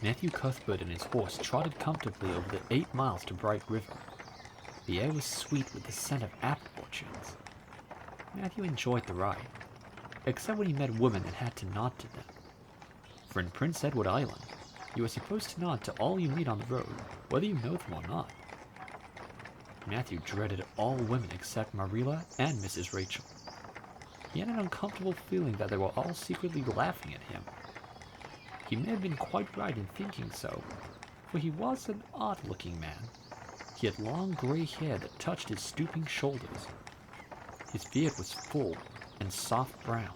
Matthew Cuthbert and his horse trotted comfortably over the 8 miles to Bright River. The air was sweet with the scent of apple orchards. Matthew enjoyed the ride, except when he met women and had to nod to them. For in Prince Edward Island, you are supposed to nod to all you meet on the road, whether you know them or not. Matthew dreaded all women except Marilla and Mrs. Rachel. He had an uncomfortable feeling that they were all secretly laughing at him. He may have been quite right in thinking so, for he was an odd-looking man. He had long gray hair that touched his stooping shoulders. His beard was full and soft brown.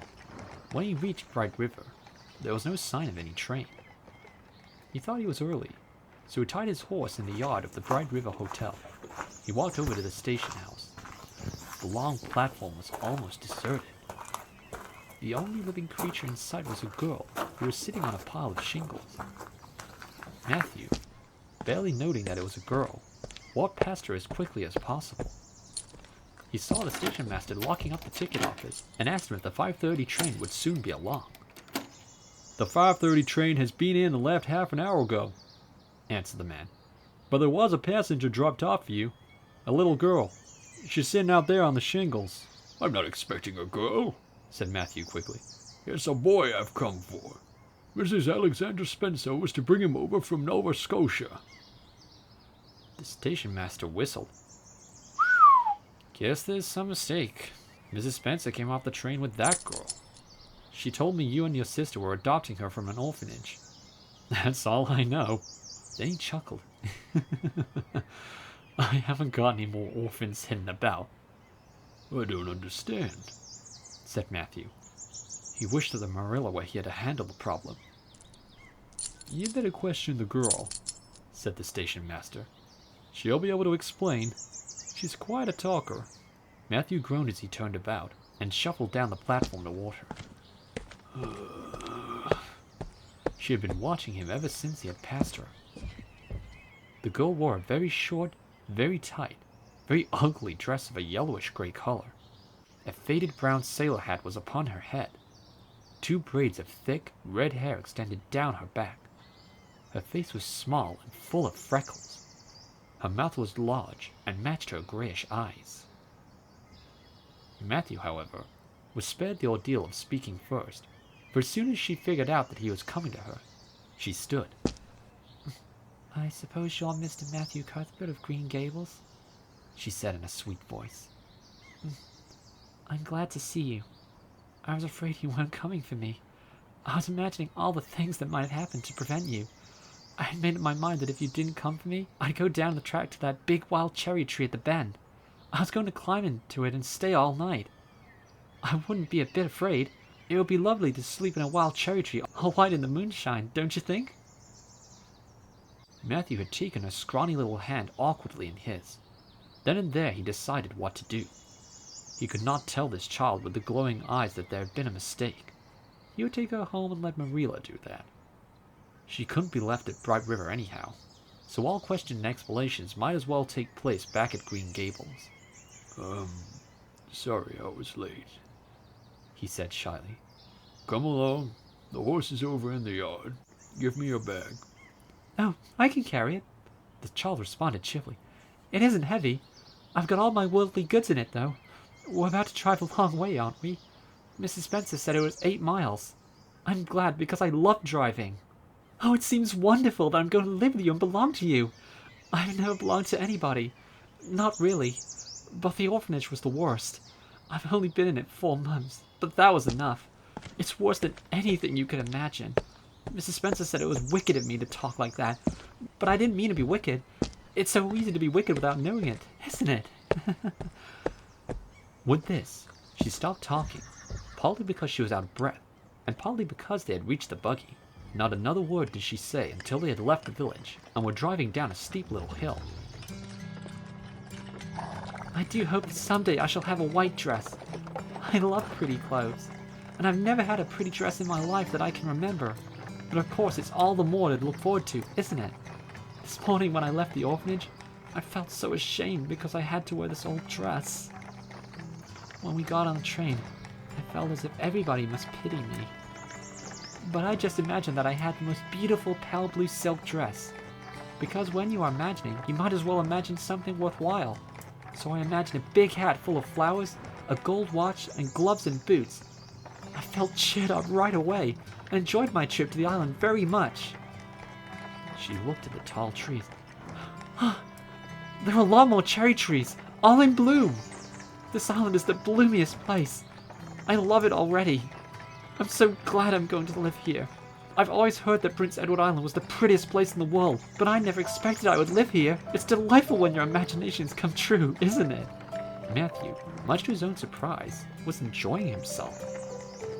When he reached Bright River, there was no sign of any train. He thought he was early, so he tied his horse in the yard of the Bright River Hotel. He walked over to the station house. The long platform was almost deserted. The only living creature in sight was a girl who was sitting on a pile of shingles. Matthew, barely noting that it was a girl, walked past her as quickly as possible. He saw the station master locking up the ticket office and asked him if the 5:30 train would soon be along. "The 5:30 train has been in and left half an hour ago," answered the man. "But there was a passenger dropped off for you, a little girl. She's sitting out there on the shingles." "I'm not expecting a girl," said Matthew quickly. "It's a boy I've come for. Mrs. Alexander Spencer was to bring him over from Nova Scotia." The station master whistled. "Guess there's some mistake. Mrs. Spencer came off the train with that girl. She told me you and your sister were adopting her from an orphanage. That's all I know." Then he chuckled. "I haven't got any more orphans hidden about." "I don't understand," said Matthew. He wished that the Marilla were here to handle the problem. "You'd better question the girl," said the station master. "She'll be able to explain. She's quite a talker." Matthew groaned as he turned about and shuffled down the platform toward her. She had been watching him ever since he had passed her. The girl wore a very short, very tight, very ugly dress of a yellowish-gray color. A faded brown sailor hat was upon her head. 2 braids of thick, red hair extended down her back. Her face was small and full of freckles. Her mouth was large and matched her grayish eyes. Matthew, however, was spared the ordeal of speaking first, for as soon as she figured out that he was coming to her, she stood. "I suppose you're Mr. Matthew Cuthbert of Green Gables?" she said in a sweet voice. "I'm glad to see you. I was afraid you weren't coming for me. I was imagining all the things that might have happened to prevent you. I had made up my mind that if you didn't come for me, I'd go down the track to that big wild cherry tree at the bend. I was going to climb into it and stay all night. I wouldn't be a bit afraid. It would be lovely to sleep in a wild cherry tree all white in the moonshine, don't you think?" Matthew had taken her scrawny little hand awkwardly in his. Then and there he decided what to do. He could not tell this child with the glowing eyes that there had been a mistake. He would take her home and let Marilla do that. She couldn't be left at Bright River anyhow, so all questions and explanations might as well take place back at Green Gables. Sorry I was late," he said shyly. "Come along. The horse is over in the yard. Give me your bag." "Oh, I can carry it," the child responded cheerfully. "It isn't heavy. I've got all my worldly goods in it, though. We're about to drive a long way, aren't we? Mrs. Spencer said it was 8 miles. I'm glad because I love driving. Oh, it seems wonderful that I'm going to live with you and belong to you. I've never belonged to anybody. Not really. But the orphanage was the worst. I've only been in it 4 months, but that was enough. It's worse than anything you could imagine. Mrs. Spencer said it was wicked of me to talk like that, but I didn't mean to be wicked. It's so easy to be wicked without knowing it, isn't it?" With this, she stopped talking, partly because she was out of breath, and partly because they had reached the buggy. Not another word did she say until they had left the village and were driving down a steep little hill. "I do hope that someday I shall have a white dress. I love pretty clothes, and I've never had a pretty dress in my life that I can remember. But of course it's all the more to look forward to, isn't it? This morning when I left the orphanage, I felt so ashamed because I had to wear this old dress. When we got on the train, I felt as if everybody must pity me." But I just imagined that I had the most beautiful pale blue silk dress. Because when you are imagining, you might as well imagine something worthwhile. So I imagined a big hat full of flowers, a gold watch, and gloves and boots. I felt cheered up right away and enjoyed my trip to the island very much. She looked at the tall trees. There are a lot more cherry trees, all in bloom. This island is the bloomiest place. I love it already. I'm so glad I'm going to live here. I've always heard that Prince Edward Island was the prettiest place in the world, but I never expected I would live here. It's delightful when your imaginations come true, isn't it? Matthew, much to his own surprise, was enjoying himself.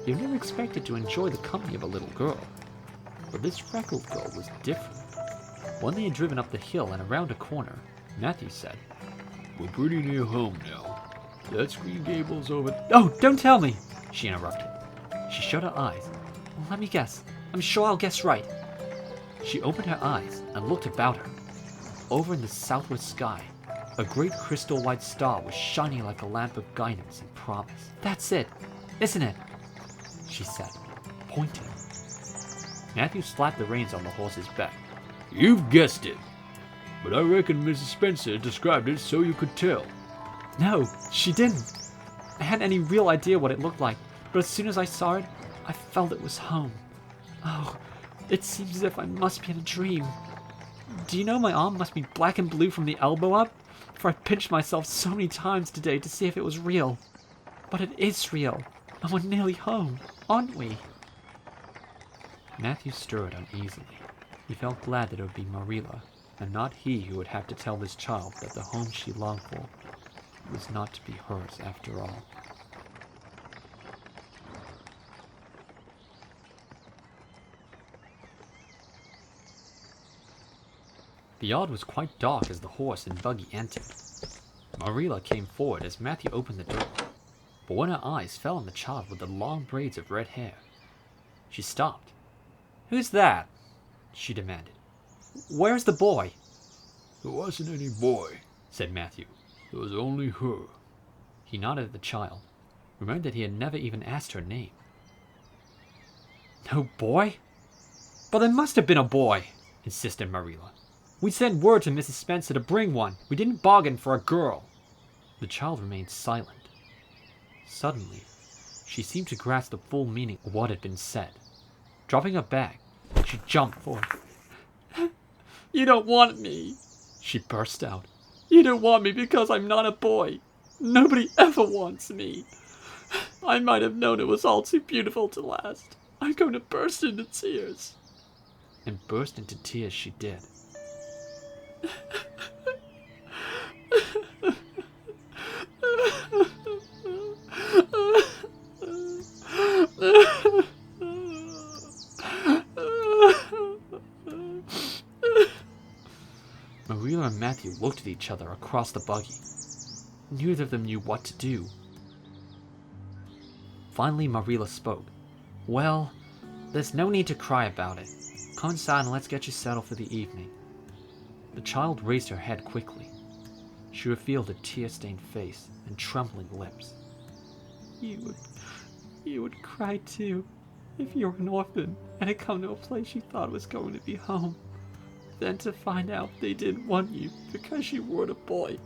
He never expected to enjoy the company of a little girl. But this freckled girl was different. When they had driven up the hill and around a corner, Matthew said, We're pretty near home now. That's Green Gables over... Oh, don't tell me, she interrupted. She shut her eyes. Let me guess. I'm sure I'll guess right. She opened her eyes and looked about her. Over in the southward sky, a great crystal white star was shining like a lamp of guidance and promise. That's it, isn't it? She said, pointing. Matthew slapped the reins on the horse's back. You've guessed it. But I reckon Mrs. Spencer described it so you could tell. No, she didn't. I hadn't any real idea what it looked like, but as soon as I saw it, I felt it was home. Oh, it seems as if I must be in a dream. Do you know my arm must be black and blue from the elbow up? For I pinched myself so many times today to see if it was real. But it is real, and we're nearly home, aren't we? Matthew stirred uneasily. He felt glad that it would be Marilla, and not he who would have to tell this child that the home she longed for was not to be hers after all. The yard was quite dark as the horse and buggy entered. Marilla came forward as Matthew opened the door, but when her eyes fell on the child with the long braids of red hair, she stopped. Who's that? She demanded. Where's the boy? There wasn't any boy, said Matthew. There was only her. He nodded at the child, remembered that he had never even asked her name. No boy? But there must have been a boy, insisted Marilla. We sent word to Mrs. Spencer to bring one. We didn't bargain for a girl. The child remained silent. Suddenly, she seemed to grasp the full meaning of what had been said. Dropping her bag, she jumped forward. You don't want me, she burst out. You don't want me because I'm not a boy. Nobody ever wants me. I might have known it was all too beautiful to last. I'm going to burst into tears. And burst into tears she did. Marilla and Matthew looked at each other across the buggy. Neither of them knew what to do. Finally, Marilla spoke. Well, there's no need to cry about it. Come inside and let's get you settled for the evening. The child raised her head quickly. She revealed a tear-stained face and trembling lips. You would cry too, if you were an orphan and had come to a place you thought was going to be home. Then to find out they didn't want you because you weren't a boy.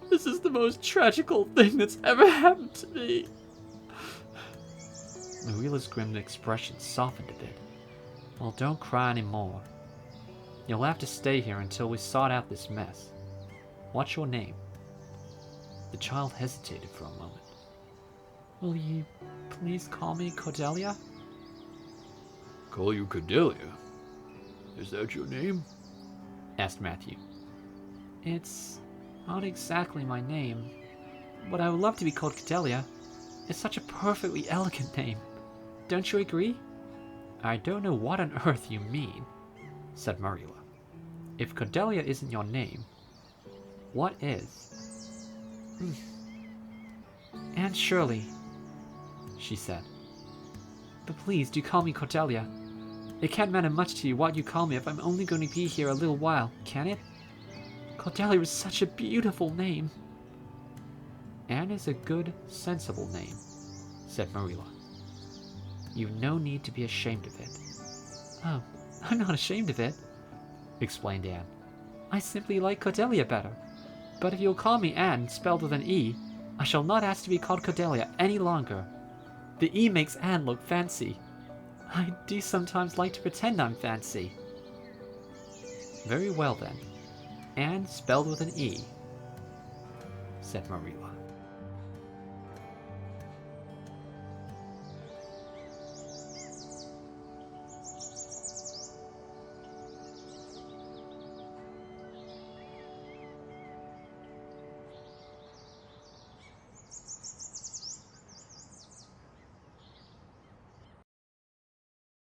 This is the most tragical thing that's ever happened to me. Marilla's grim expression softened a bit. Well, don't cry anymore. You'll have to stay here until we sort out this mess. What's your name? The child hesitated for a moment. Will you please call me Cordelia? Call you Cordelia? Is that your name? Asked Matthew. It's not exactly my name, but I would love to be called Cordelia. It's such a perfectly elegant name. Don't you agree? I don't know what on earth you mean, said Marilla. If Cordelia isn't your name, what is? Anne Shirley, she said. But please do call me Cordelia. It can't matter much to you what you call me if I'm only going to be here a little while, can it? Cordelia is such a beautiful name. Anne is a good, sensible name, said Marilla. You've no need to be ashamed of it. Oh, I'm not ashamed of it, explained Anne. I simply like Cordelia better. But if you'll call me Anne, spelled with an E, I shall not ask to be called Cordelia any longer. The E makes Anne look fancy. I do sometimes like to pretend I'm fancy. Very well then. Anne spelled with an E, said Marilla.